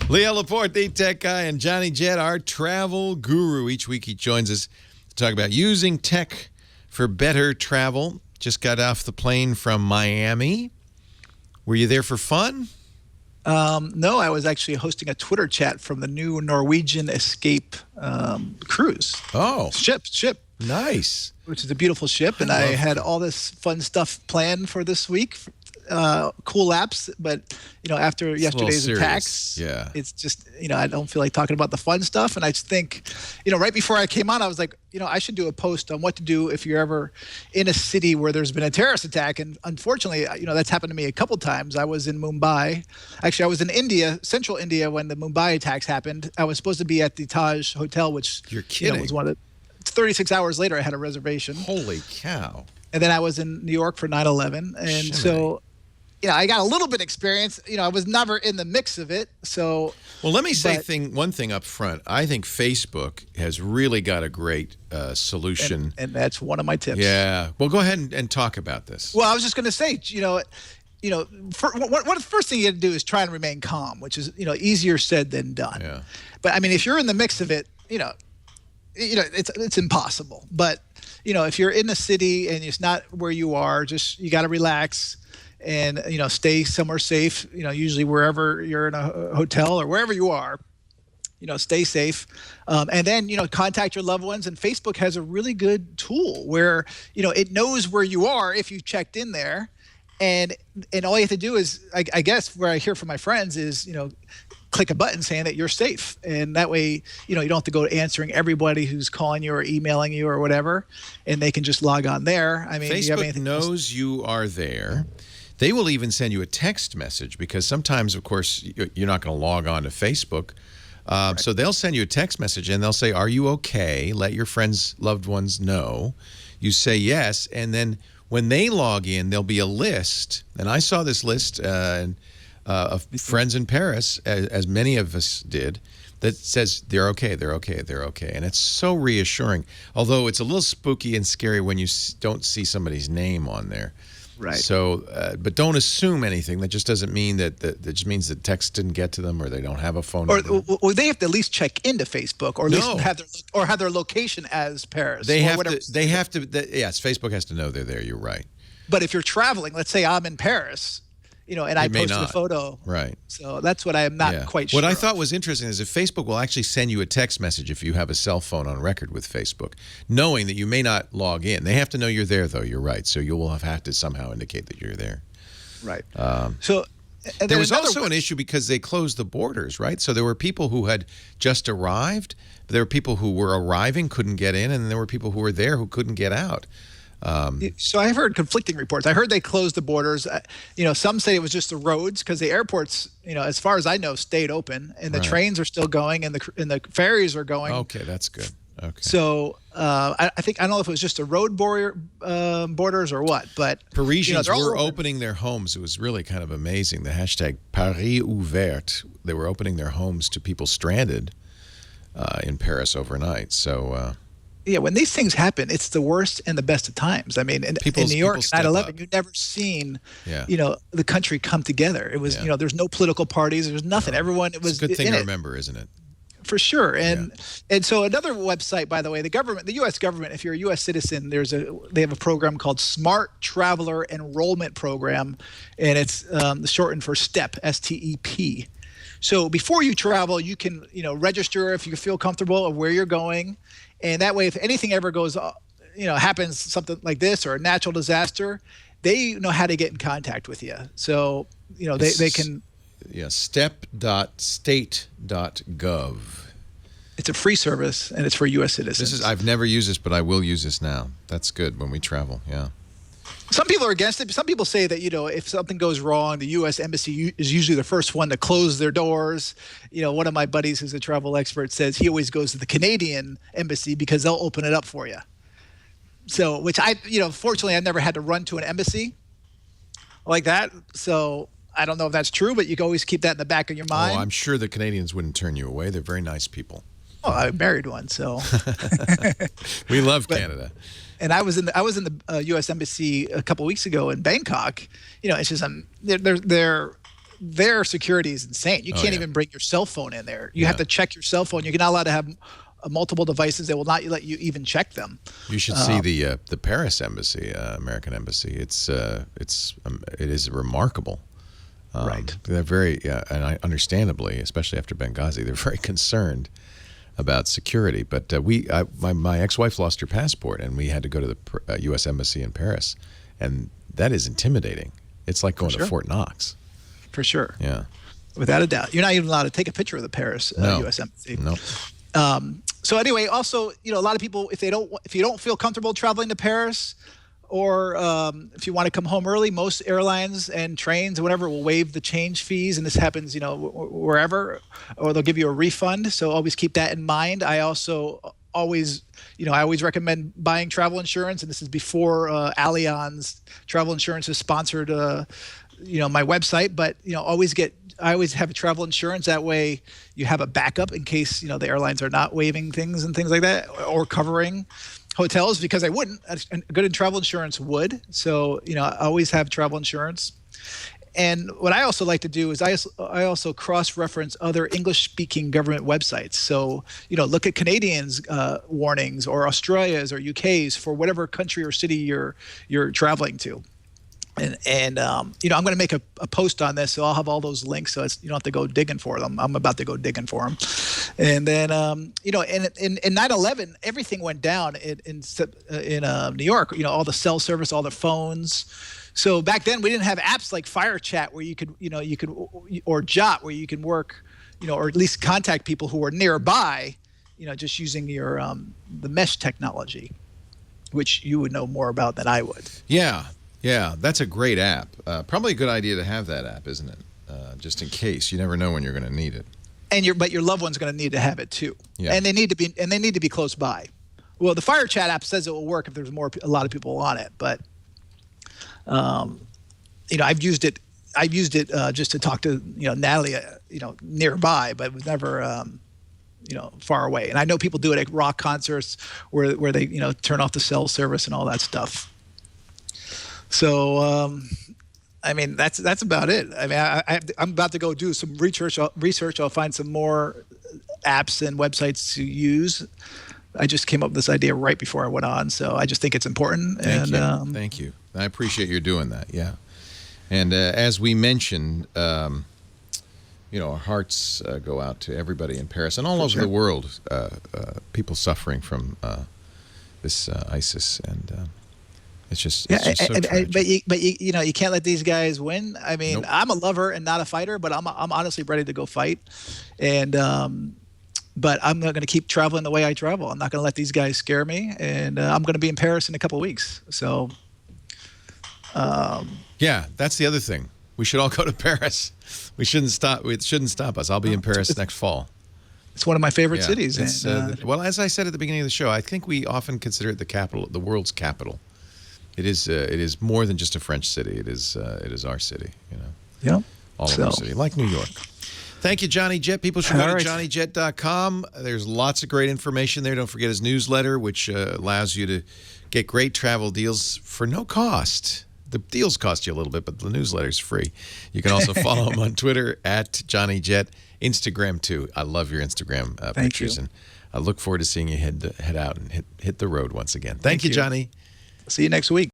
Leo Laporte, the tech guy, and Johnny Jett, our travel guru. Each week he joins us to talk about using tech for better travel. Just got off the plane from Miami. Were you there for fun? No, I was actually hosting a Twitter chat from the new Norwegian Escape cruise. Oh. Ship. Nice. Which is a beautiful ship. And I had all this fun stuff planned for this week. Cool apps, but after yesterday's attacks, it's just I don't feel like talking about the fun stuff. And I just think, right before I came on, I was like, I should do a post on what to do if you're ever in a city where there's been a terrorist attack. And unfortunately, that's happened to me a couple times. I was in Mumbai. Actually, I was in India, central India, when the Mumbai attacks happened. I was supposed to be at the Taj Hotel, which you're kidding. Was one of 36 hours later. I had a reservation. Holy cow! And then I was in New York for 9/11, and so. I got a little bit of experience. I was never in the mix of it. So, well, let me say one thing up front. I think Facebook has really got a great solution, and that's one of my tips. Yeah. Well, go ahead and talk about this. Well, I was just going to say, the first thing you have to do is try and remain calm, which is easier said than done. Yeah. But I mean, if you're in the mix of it, it's impossible. But if you're in a city and it's not where you are, you got to relax. And, stay somewhere safe, usually wherever you're in a hotel or wherever you are, stay safe. And then, contact your loved ones. And Facebook has a really good tool where, it knows where you are if you checked in there. And all you have to do is, I guess, where I hear from my friends is, click a button saying that you're safe. And that way, you don't have to go answering everybody who's calling you or emailing you or whatever. And they can just log on there. I mean, Facebook knows you are there. They will even send you a text message because sometimes, of course, you're not going to log on to Facebook. Right. So they'll send you a text message and they'll say, are you okay? Let your friends, loved ones know. You say yes. And then when they log in, there'll be a list. And I saw this list of friends in Paris, as many of us did, that says they're okay, they're okay, they're okay. And it's so reassuring, although it's a little spooky and scary when you don't see somebody's name on there. Right. So, but don't assume anything. That just doesn't mean that just means that text didn't get to them, or they don't have a phone number. Or they have to at least check into Facebook, or at least have their location as Paris. Yes, Facebook has to know they're there. You're right. But if you're traveling, let's say I'm in Paris, and I posted a photo. Right. So that's what I am not quite sure. What I thought was interesting is if Facebook will actually send you a text message if you have a cell phone on record with Facebook, knowing that you may not log in. They have to know you're there, though. You're right. So you will have to somehow indicate that you're there. Right. There was also an issue because they closed the borders, right? So there were people who had just arrived. There were people who were arriving, couldn't get in, and there were people who were there who couldn't get out. So I've heard conflicting reports. I heard they closed the borders. Some say it was just the roads because the airports, as far as I know, stayed open, and the trains are still going, and the ferries are going. Okay, that's good. Okay. So I don't know if it was just the road borders or what, but Parisians were opening their homes. It was really kind of amazing. The hashtag Paris Ouvert. They were opening their homes to people stranded in Paris overnight. So. Yeah, when these things happen, it's the worst and the best of times. I mean, in New York, 9/11, you've never seen, the country come together. It was, there's no political parties. There's nothing. No. Everyone, it was. It's a good thing to remember, isn't it? For sure. And so another website, by the way, the U.S. government, if you're a U.S. citizen, they have a program called Smart Traveler Enrollment Program, and it's shortened for STEP, S-T-E-P. So before you travel, you can, register if you feel comfortable of where you're going. And that way, if anything ever goes, happens, something like this or a natural disaster, they know how to get in contact with you. So, they can. Yeah, step.state.gov. It's a free service, and it's for U.S. citizens. I've never used this, but I will use this now. That's good when we travel, yeah. Some people are against it. Some people say that, if something goes wrong, the U.S. Embassy is usually the first one to close their doors. One of my buddies who's a travel expert says he always goes to the Canadian Embassy because they'll open it up for you. So, which fortunately, I've never had to run to an embassy like that. So I don't know if that's true, but you can always keep that in the back of your mind. Oh, I'm sure the Canadians wouldn't turn you away. They're very nice people. Oh, I married one, so. We love Canada. And I was in the U.S. Embassy a couple weeks ago in Bangkok. It's just they're their security is insane. You can't yeah. even bring your cell phone in there. You have to check your cell phone. You're not allowed to have multiple devices. They will not let you even check them. You should see the Paris embassy, American embassy. It is remarkable. Right. They're very, and understandably, especially after Benghazi, they're very concerned about security. But my ex-wife lost her passport, and we had to go to the U.S. embassy in Paris, and that is intimidating. It's like going to Fort Knox. For sure. Yeah. Without a doubt. You're not even allowed to take a picture of the Paris U.S. embassy. No. So anyway, also, a lot of people, if you don't feel comfortable traveling to Paris, or if you want to come home early, most airlines and trains, whatever, will waive the change fees, and this happens, wherever, or they'll give you a refund. So always keep that in mind. I also always recommend buying travel insurance, and this is before Allianz travel insurance has sponsored my website. But I always have travel insurance. That way you have a backup in case the airlines are not waiving things and things like that, or covering hotels, because I wouldn't. A good travel insurance would. So I always have travel insurance. And what I also like to do is I also cross-reference other English-speaking government websites. So look at Canadians' warnings, or Australia's or UK's for whatever country or city you're traveling to. And I'm going to make a post on this, so I'll have all those links, so you don't have to go digging for them. I'm about to go digging for them. And then in 9/11, everything went down in New York. All the cell service, all the phones. So back then we didn't have apps like Fire Chat where you could or Jot where you can work, or at least contact people who were nearby, just using your the mesh technology, which you would know more about than I would. Yeah, that's a great app. Probably a good idea to have that app, isn't it? Just in case. You never know when you're going to need it. But your loved one's going to need to have it too. Yeah. And they need to be close by. Well, the Fire Chat app says it will work if there's a lot of people on it, but I've used it just to talk to Natalie nearby, but it was never far away. And I know people do it at rock concerts where they turn off the cell service and all that stuff. So, that's about it. I'm about to go do some research. I'll find some more apps and websites to use. I just came up with this idea right before I went on, so I just think it's important. Thank you. I appreciate you doing that. Yeah. And as we mentioned, our hearts go out to everybody in Paris and all over the world. People suffering from this ISIS, and it's just so tragic. But you can't let these guys win. Nope. I'm a lover and not a fighter, but I'm honestly ready to go fight, and but I'm not going to keep traveling the way I travel. I'm not going to let these guys scare me, and I'm going to be in Paris in a couple of weeks. So, yeah, that's the other thing. We should all go to Paris. We shouldn't stop. It shouldn't stop us. I'll be in Paris next fall. It's one of my favorite cities. Well, as I said at the beginning of the show, I think we often consider it the capital, the world's capital. It is more than just a French city. It is our city. Yeah. All of our city, like New York. Thank you, Johnny Jet. People should go to johnnyjet.com. There's lots of great information there. Don't forget his newsletter, which allows you to get great travel deals for no cost. The deals cost you a little bit, but the newsletter's free. You can also follow him on Twitter at JohnnyJet, Instagram too. I love your Instagram pictures, and I look forward to seeing you head out and hit the road once again. Thank you, Johnny. See you next week.